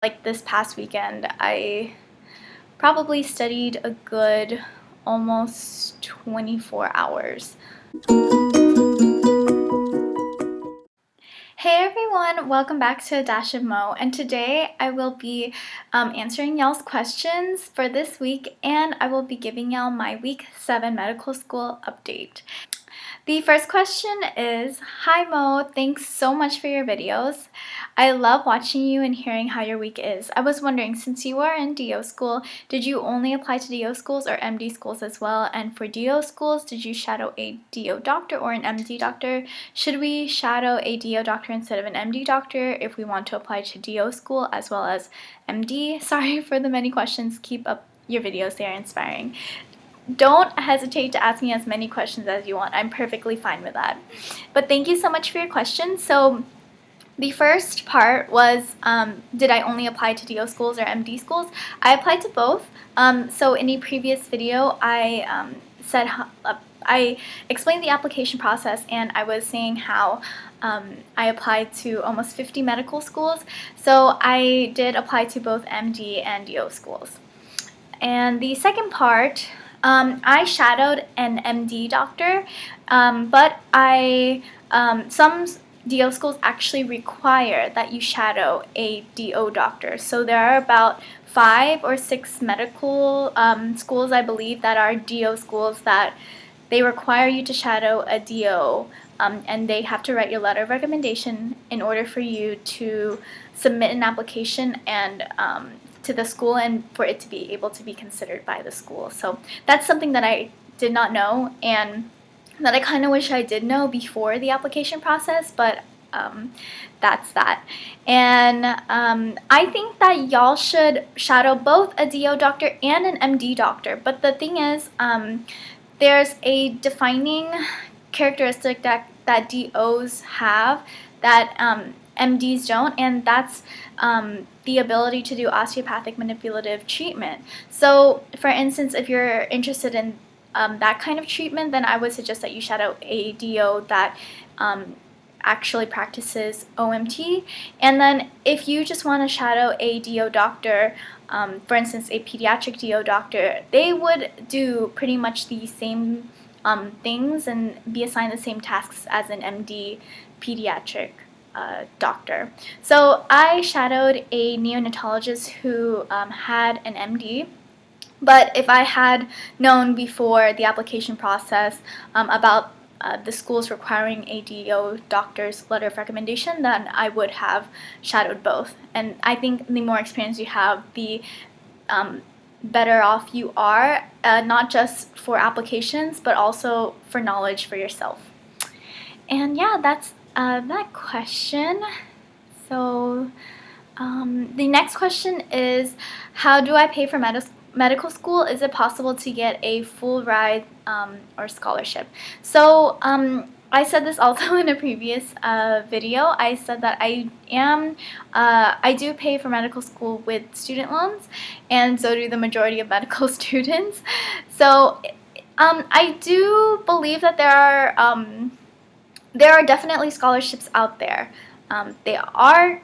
Like this past weekend, I probably studied a good almost 24 hours. Hey everyone, welcome back to A Dash of Mo, and today I will be answering y'all's questions for this week, and I will be giving y'all my week 7 medical school update. The first question is, hi Mo, thanks so much for your videos. I love watching you and hearing how your week is. I was wondering, since you are in DO school, did you only apply to DO schools or MD schools as well? And for DO schools, did you shadow a DO doctor or an MD doctor? Should we shadow a DO doctor instead of an MD doctor if we want to apply to DO school as well as MD? Sorry for the many questions. Keep up your videos, they are inspiring. Don't hesitate to ask me as many questions as you want. I'm perfectly fine with that. But thank you so much for your question. So the first part was, did I only apply to DO schools or MD schools? I applied to both. So in a previous video, I I explained the application process, and I was saying how I applied to almost 50 medical schools. So I did apply to both MD and DO schools. And the second part, I shadowed an MD doctor, but some DO schools actually require that you shadow a DO doctor. So there are about 5 or 6 medical schools, I believe, that are DO schools that they require you to shadow a DO, and they have to write your letter of recommendation in order for you to submit an application and to the school, and for it to be able to be considered by the school. So that's something that I did not know, and that I kind of wish I did know before the application process, but that's that. And I think that y'all should shadow both a DO doctor and an MD doctor, but the thing is, there's a defining characteristic that DOs have that MDs don't, and that's the ability to do osteopathic manipulative treatment. So, for instance, if you're interested in that kind of treatment, then I would suggest that you shadow a DO that actually practices OMT. And then if you just want to shadow a DO doctor, for instance, a pediatric DO doctor, they would do pretty much the same things and be assigned the same tasks as an MD pediatric doctor. So I shadowed a neonatologist who had an MD. But if I had known before the application process about the schools requiring a DO doctor's letter of recommendation, then I would have shadowed both. And I think the more experience you have, the better off you are, not just for applications, but also for knowledge for yourself. And yeah, that's that question. So the next question is, how do I pay for medical school? Is it possible to get a full ride or scholarship? So I said this also in a previous video. I said that I do pay for medical school with student loans, and so do the majority of medical students. So I do believe that there are definitely scholarships out there. They are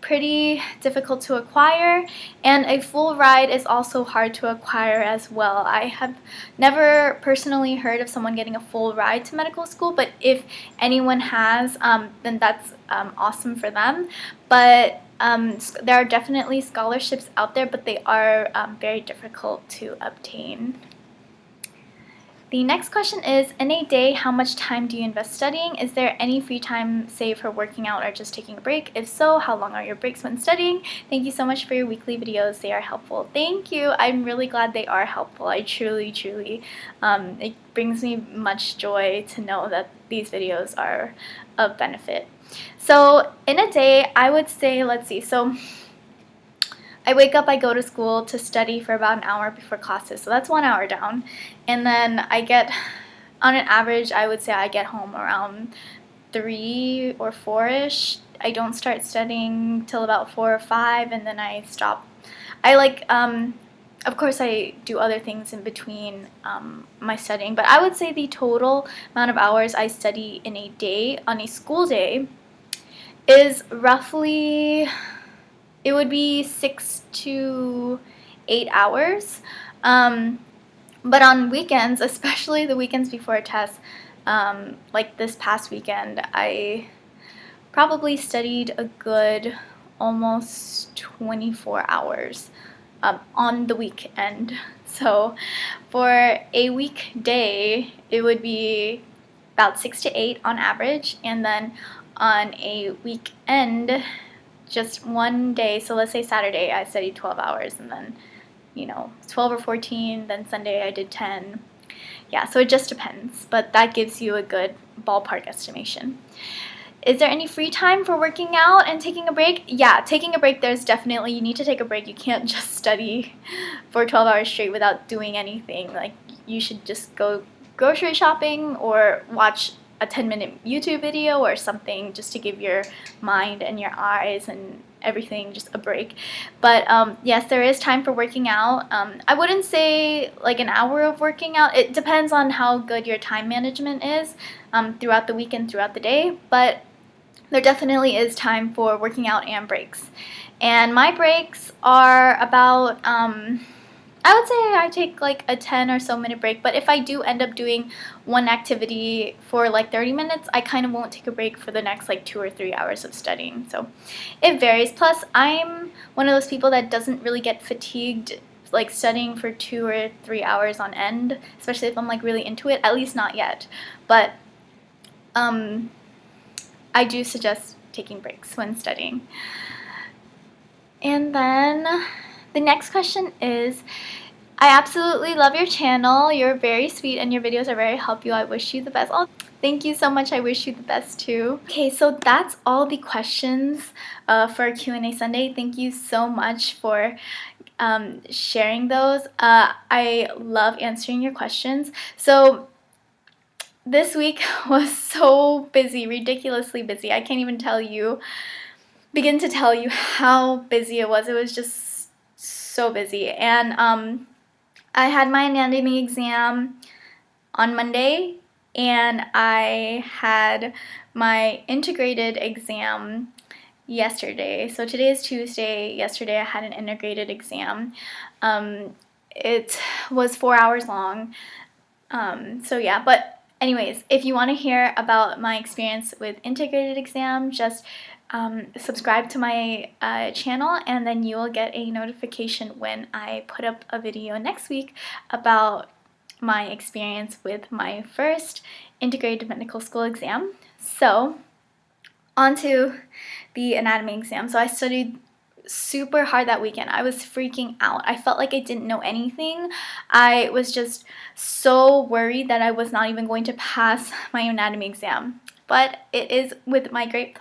pretty difficult to acquire, and a full ride is also hard to acquire as well. I have never personally heard of someone getting a full ride to medical school, but if anyone has, then that's awesome for them. But there are definitely scholarships out there, but they are very difficult to obtain. The next question is, in a day, how much time do you invest studying? Is there any free time saved for working out or just taking a break? If so, how long are your breaks when studying? Thank you so much for your weekly videos. They are helpful. Thank you. I'm really glad they are helpful. I truly, it brings me much joy to know that these videos are of benefit. So in a day, I would say, let's see, so I wake up, I go to school to study for about an hour before classes, so that's 1 hour down. And then on an average, I would say I get home around 3 or 4-ish. I don't start studying till about 4 or 5, and then I stop. Of course, I do other things in between my studying, but I would say the total amount of hours I study in a day, on a school day, is roughly it would be 6 to 8 hours. But on weekends, especially the weekends before a test, like this past weekend, I probably studied a good almost 24 hours on the weekend. So for a weekday, it would be about 6 to 8 on average, and then on a weekend, just one day, so let's say Saturday, I studied 12 hours, and then 12 or 14, then Sunday I did 10. Yeah, so it just depends, but that gives you a good ballpark estimation. Is there any free time for working out and taking a break? Yeah, taking a break, you need to take a break. You can't just study for 12 hours straight without doing anything. Like, you should just go grocery shopping or watch a 10-minute YouTube video or something, just to give your mind and your eyes and everything just a break. But yes, there is time for working out. I wouldn't say like an hour of working out. It depends on how good your time management is throughout the week and throughout the day, but there definitely is time for working out and breaks. And my breaks are about I would say I take like a 10 or so minute break, but if I do end up doing one activity for like 30 minutes, I kind of won't take a break for the next like 2 or 3 hours of studying. So it varies. Plus, I'm one of those people that doesn't really get fatigued like studying for 2 or 3 hours on end, especially if I'm like really into it, at least not yet. But I do suggest taking breaks when studying. And then the next question is, I absolutely love your channel. You're very sweet and your videos are very helpful. I wish you the best. Oh, thank you so much. I wish you the best too. Okay, so that's all the questions for Q&A Sunday. Thank you so much for sharing those. I love answering your questions. So this week was so busy, ridiculously busy. I can't even begin to tell you how busy it was. It was just so busy. And I had my anatomy exam on Monday, and I had my integrated exam yesterday. So today is Tuesday. Yesterday I had an integrated exam. It was 4 hours long. So yeah, but anyways, if you want to hear about my experience with integrated exam, just subscribe to my channel, and then you will get a notification when I put up a video next week about my experience with my first integrated medical school exam. So on to the anatomy exam. So I studied super hard that weekend. I was freaking out. I felt like I didn't know anything. I was just so worried that I was not even going to pass my anatomy exam. But it is with my great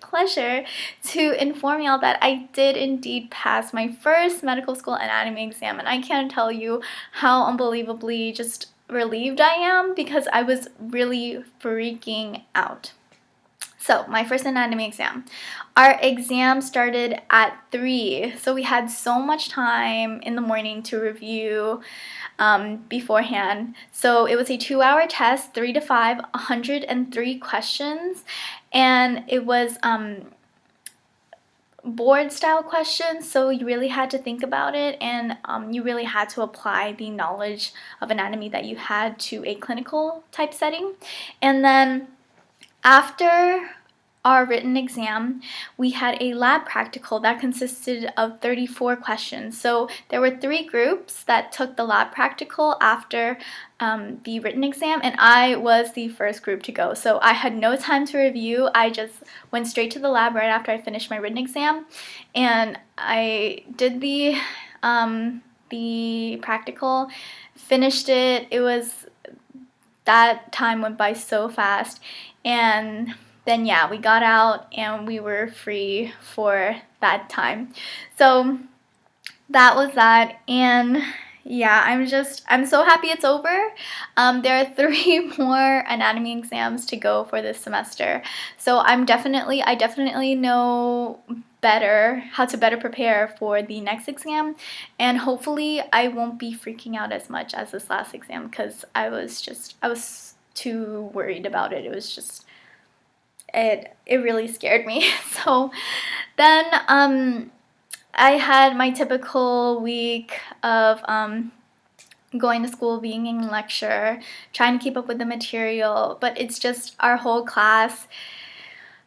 pleasure to inform y'all that I did indeed pass my first medical school anatomy exam, and I can't tell you how unbelievably just relieved I am, because I was really freaking out. So my first anatomy exam. Our exam started at 3, so we had so much time in the morning to review beforehand. So it was a 2-hour test, 3 to 5, 103 questions, and it was board style questions, so you really had to think about it, and you really had to apply the knowledge of anatomy that you had to a clinical type setting. And then after our written exam, we had a lab practical that consisted of 34 questions. So there were 3 groups that took the lab practical after the written exam, and I was the first group to go. So I had no time to review. I just went straight to the lab right after I finished my written exam, and I did the practical, finished it. That time went by so fast, and then yeah, we got out and we were free for that time. So that was that, and yeah, I'm so happy it's over. There are 3 more anatomy exams to go for this semester, so I definitely know how to better prepare for the next exam, and hopefully I won't be freaking out as much as this last exam, because I was too worried about it. It was just it really scared me. So then I had my typical week of going to school, being in lecture, trying to keep up with the material, but it's just our whole class.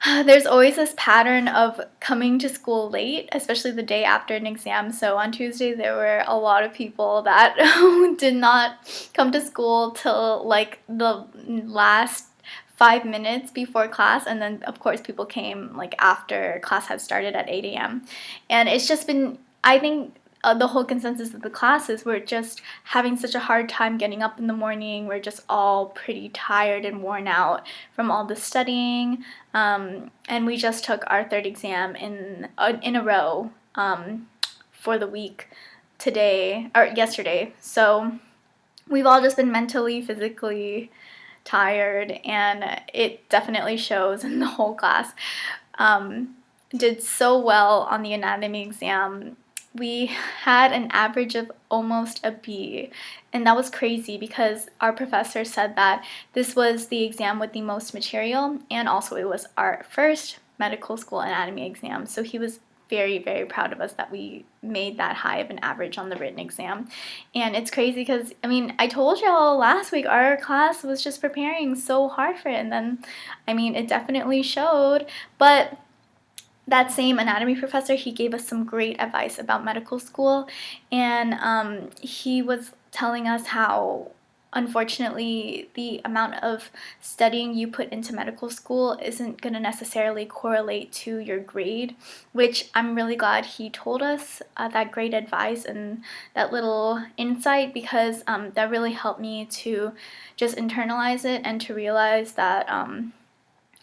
There's always this pattern of coming to school late, especially the day after an exam. So on Tuesday, there were a lot of people that did not come to school till like the last 5 minutes before class, and then of course people came like after class had started at 8 a.m. And it's just been, I think, the whole consensus of the classes, we're just having such a hard time getting up in the morning. We're just all pretty tired and worn out from all the studying, and we just took our third exam in a row for the week today or yesterday. So we've all just been mentally, physically tired, and it definitely shows in the whole class. Did so well on the anatomy exam. We had an average of almost a B, and that was crazy because our professor said that this was the exam with the most material, and also it was our first medical school anatomy exam, so he was very, very proud of us that we made that high of an average on the written exam. And it's crazy because, I mean, I told y'all last week our class was just preparing so hard for it, and then, I mean, it definitely showed. But that same anatomy professor, he gave us some great advice about medical school, and he was telling us how, unfortunately, the amount of studying you put into medical school isn't going to necessarily correlate to your grade, which I'm really glad he told us that great advice and that little insight, because that really helped me to just internalize it and to realize that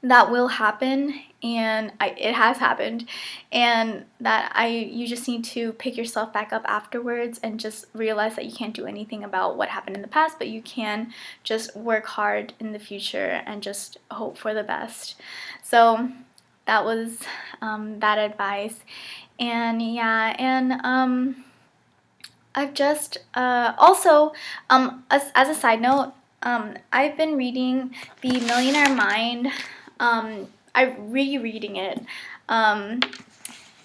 that will happen, and it has happened, and that you just need to pick yourself back up afterwards and just realize that you can't do anything about what happened in the past, but you can just work hard in the future and just hope for the best. So that was that advice. And yeah, and I've just also as a side note, I've been reading The Millionaire Mind. I'm rereading it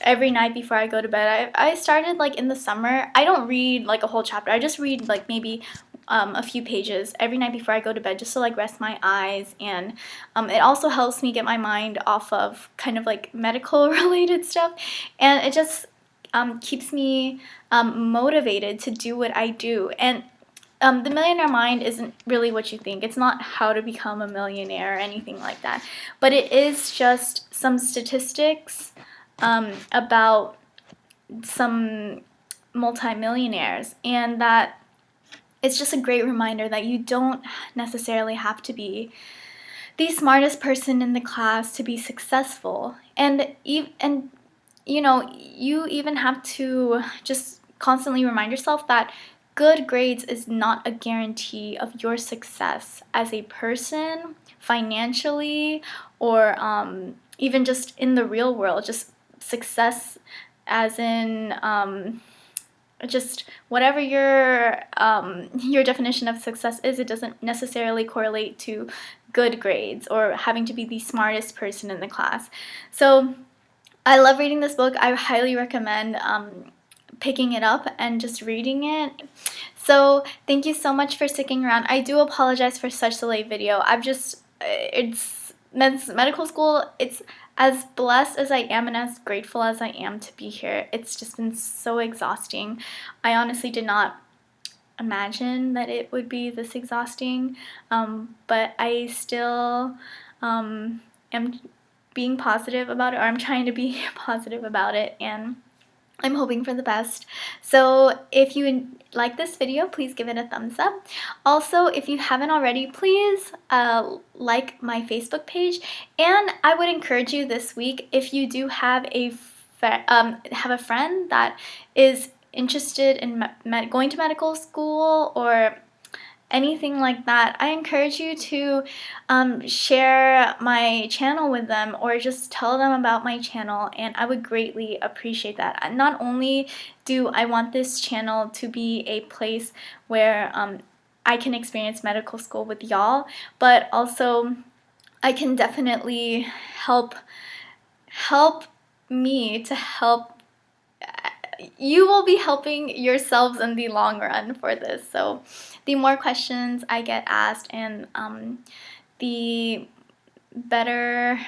every night before I go to bed. I started like in the summer. I don't read like a whole chapter. I just read like maybe a few pages every night before I go to bed, just to like rest my eyes, and it also helps me get my mind off of kind of like medical related stuff, and it just keeps me motivated to do what I do. And the Millionaire Mind isn't really what you think. It's not how to become a millionaire or anything like that. But it is just some statistics about some multimillionaires, and that it's just a great reminder that you don't necessarily have to be the smartest person in the class to be successful. And you know, you even have to just constantly remind yourself that good grades is not a guarantee of your success as a person, financially, or even just in the real world. Just success as in just whatever your definition of success is, it doesn't necessarily correlate to good grades or having to be the smartest person in the class. So I love reading this book. I highly recommend picking it up and just reading it. So thank you so much for sticking around. I do apologize for such a late video. That's medical school. It's as blessed as I am and as grateful as I am to be here. It's just been so exhausting. I honestly did not imagine that it would be this exhausting, but I still am being positive about it, or I'm trying to be positive about it, and I'm hoping for the best. So if you like this video, please give it a thumbs up. Also, if you haven't already, please like my Facebook page, and I would encourage you this week, if you do have a friend that is interested in going to medical school or anything like that, I encourage you to share my channel with them, or just tell them about my channel, and I would greatly appreciate that. Not only do I want this channel to be a place where I can experience medical school with y'all, but also I can definitely help me to help. You will be helping yourselves in the long run for this. So the more questions I get asked, and the better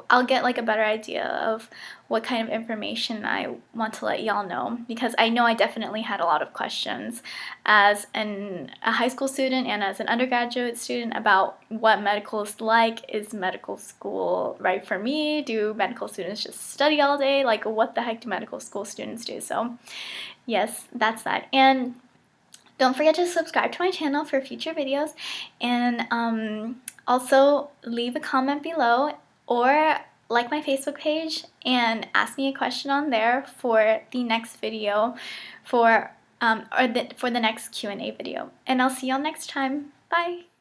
I'll get like a better idea of what kind of information I want to let y'all know, because I know I definitely had a lot of questions as a high school student and as an undergraduate student about what medical is like. Is medical school right for me? Do medical students just study all day? Like, what the heck do medical school students do? So yes, that's that. And don't forget to subscribe to my channel for future videos, and also leave a comment below or like my Facebook page and ask me a question on there for the next video, for the next Q&A video. And I'll see y'all next time. Bye!